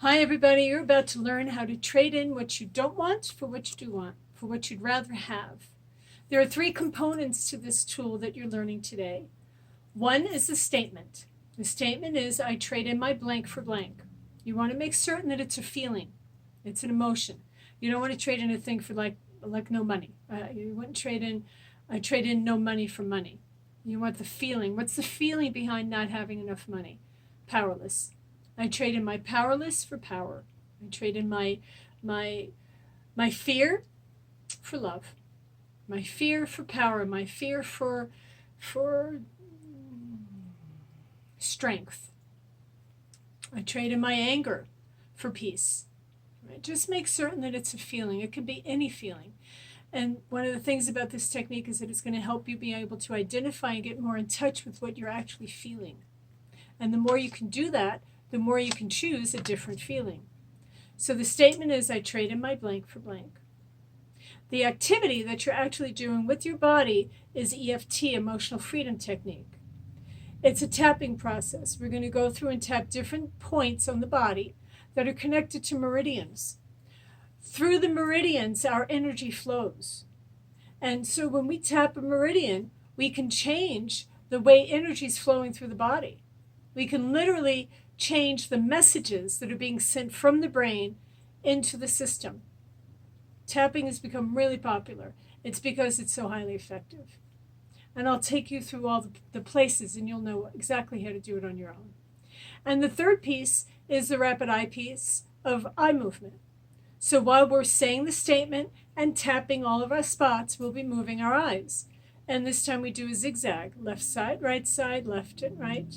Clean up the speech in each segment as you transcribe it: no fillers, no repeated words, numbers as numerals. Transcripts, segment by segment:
Hi everybody, you're about to learn how to trade in what you don't want for what you do want, for what you'd rather have. There are three components to this tool that you're learning today. One is the statement. The statement is, I trade in my blank for blank. You want to make certain that it's a feeling. It's an emotion. You don't want to trade in a thing for like no money. You wouldn't trade in, I trade in no money for money. You want the feeling. What's the feeling behind not having enough money? Powerless. I trade in my powerless for power. I trade in my fear for love. My fear for power. My fear for strength. I trade in my anger for peace. Right? Just make certain that it's a feeling. It can be any feeling. And one of the things about this technique is that it's going to help you be able to identify and get more in touch with what you're actually feeling. And the more you can do that, the more you can choose a different feeling. So the statement is, I trade in my blank for blank. The activity that you're actually doing with your body is EFT, Emotional Freedom Technique. It's a tapping process. We're going to go through and tap different points on the body that are connected to meridians. Through the meridians, our energy flows. And so when we tap a meridian, we can change the way energy is flowing through the body. We can literally change the messages that are being sent from the brain into the system. Tapping has become really popular. It's because it's so highly effective. And I'll take you through all the places and you'll know exactly how to do it on your own. And the third piece is the rapid eye piece of eye movement. So while we're saying the statement and tapping all of our spots, we'll be moving our eyes. And this time we do a zigzag, left side, left and right.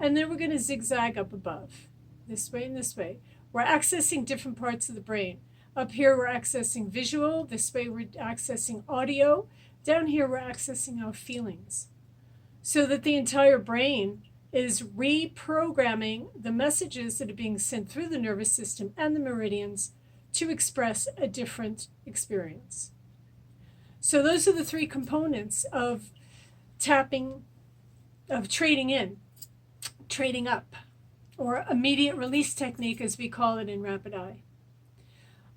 And then we're going to zigzag up above, this way and this way. We're accessing different parts of the brain. Up here we're accessing visual, this way we're accessing audio. Down here we're accessing our feelings. So that the entire brain is reprogramming the messages that are being sent through the nervous system and the meridians to express a different experience. So those are the three components of tapping, of trading in. Trading up, or immediate release technique as we call it in Rapid Eye.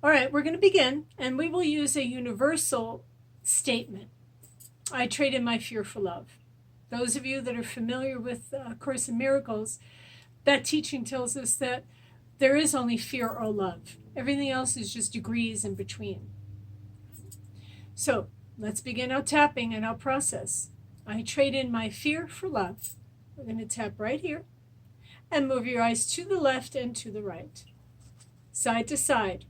All right, we're going to begin, and we will use a universal statement. I trade in my fear for love. Those of you that are familiar with Course in Miracles, that teaching tells us that there is only fear or love. Everything else is just degrees in between. So let's begin our tapping and our process. I trade in my fear for love. We're going to tap right here and move your eyes to the left and to the right, side to side.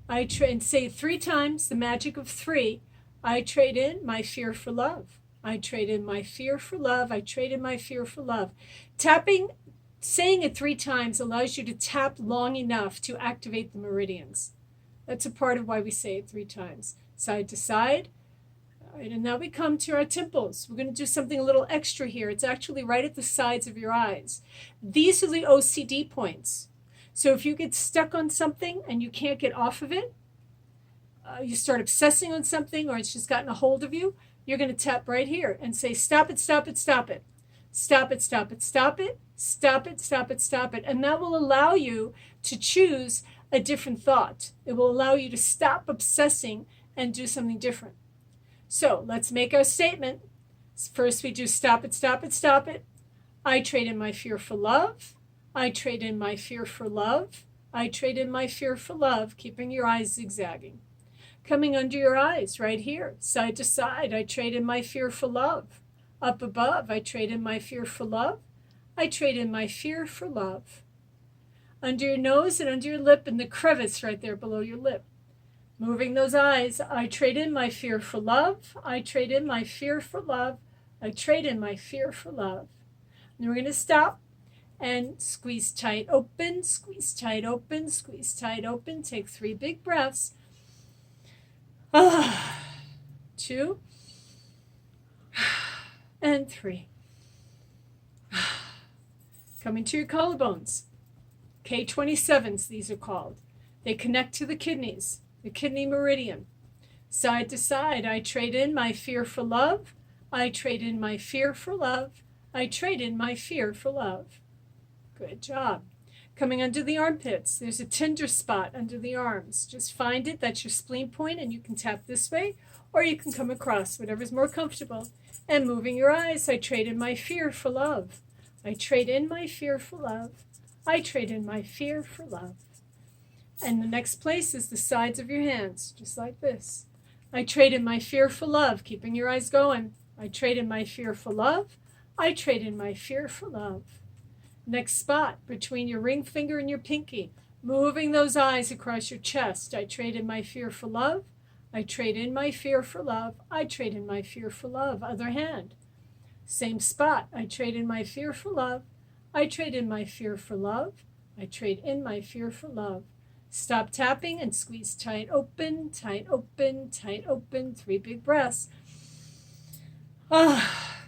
And say 3 times the magic of 3. I trade in my fear for love. I trade in my fear for love. I trade in my fear for love. Tapping, saying it 3 times allows you to tap long enough to activate the meridians. That's a part of why we say it 3 times. Side to side. All right, and now we come to our temples. We're going to do something a little extra here. It's actually right at the sides of your eyes. These are the OCD points. So if you get stuck on something and you can't get off of it, you start obsessing on something or it's just gotten a hold of you, you're going to tap right here and say, stop it, stop it, stop it. Stop it, stop it, stop it, stop it, stop it, stop it. And that will allow you to choose a different thought. It will allow you to stop obsessing and do something different. So let's make our statement. First we do stop it, stop it, stop it. I trade in my fear for love. I trade in my fear for love. I trade in my fear for love, keeping your eyes zigzagging. Coming under your eyes right here, side to side, I trade in my fear for love. Up above, I trade in my fear for love. I trade in my fear for love. Under your nose and under your lip and the crevice right there below your lip. Moving those eyes, I trade in my fear for love. I trade in my fear for love. I trade in my fear for love. And we're going to stop and squeeze tight open, squeeze tight open, squeeze tight open. Take 3 big breaths. 2 and 3. Coming to your collarbones. K27s, these are called. They connect to the kidneys. The kidney meridian. Side to side, I trade in my fear for love. I trade in my fear for love. I trade in my fear for love. Good job. Coming under the armpits, there's a tender spot under the arms. Just find it, that's your spleen point, and you can tap this way, or you can come across, whatever's more comfortable. And moving your eyes, I trade in my fear for love. I trade in my fear for love. I trade in my fear for love. And the next place is the sides of your hands, just like this. I trade in my fear for love, keeping your eyes going. I trade in my fear for love. I trade in my fear for love. Next spot, between your ring finger and your pinky, moving those eyes across your chest. I trade in my fear for love. I trade in my fear for love. I trade in my fear for love. Other hand. Same spot. I trade in my fear for love. I trade in my fear for love. I trade in my fear for love. Stop tapping and squeeze tight open, tight open, tight open. 3 big breaths. Ah.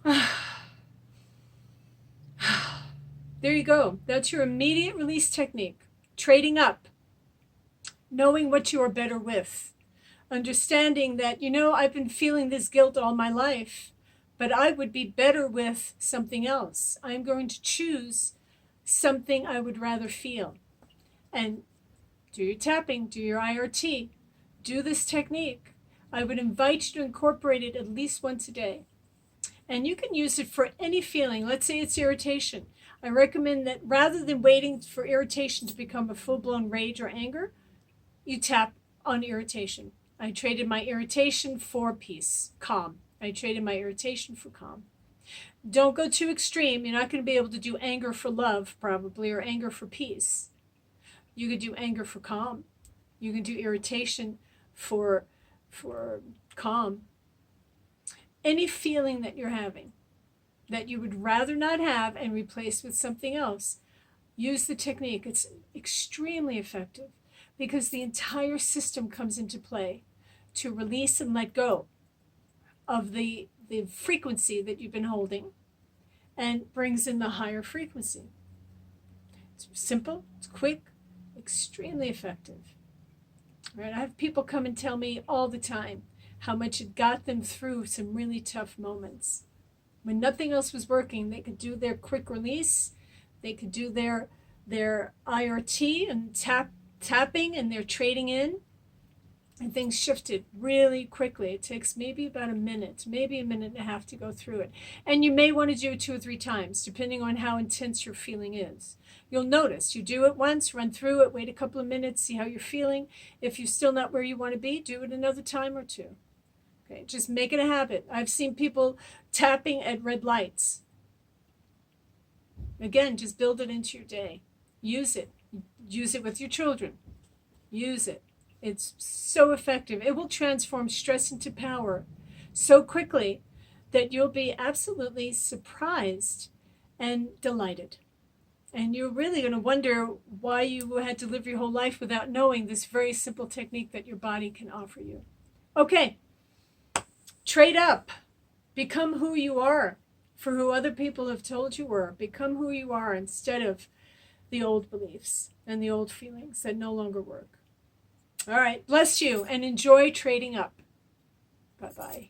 Ah. There you go. That's your immediate release technique. Trading up. Knowing what you are better with. Understanding that, I've been feeling this guilt all my life, but I would be better with something else. I'm going to choose something I would rather feel. And do your tapping, do your IRT, do this technique. I would invite you to incorporate it at least once a day. And you can use it for any feeling. Let's say it's irritation. I recommend that rather than waiting for irritation to become a full-blown rage or anger, you tap on irritation. I traded my irritation for peace, calm. I traded my irritation for calm. Don't go too extreme. You're not going to be able to do anger for love, probably, or anger for peace. You could do anger for calm. You can do irritation for calm. Any feeling that you're having that you would rather not have and replace with something else, use the technique. It's extremely effective because the entire system comes into play to release and let go of the frequency that you've been holding and brings in the higher frequency. It's simple, it's quick, extremely effective. All right, I have people come and tell me all the time how much it got them through some really tough moments. When nothing else was working, they could do their quick release, they could do their IRT and tapping and their trading in, and things shifted really quickly. It takes maybe about a minute, maybe a minute and a half to go through it. And you may want to do it 2 or 3 times, depending on how intense your feeling is. You'll notice, you do it once, run through it, wait a couple of minutes, see how you're feeling. If you're still not where you want to be, do it another time or 2. Okay, just make it a habit. I've seen people tapping at red lights. Again, just build it into your day. Use it. Use it with your children. Use it. It's so effective. It will transform stress into power so quickly that you'll be absolutely surprised and delighted. And you're really going to wonder why you had to live your whole life without knowing this very simple technique that your body can offer you. Okay. Trade up. Become who you are for who other people have told you were. Become who you are instead of the old beliefs and the old feelings that no longer work. All right. Bless you and enjoy trading up. Bye-bye.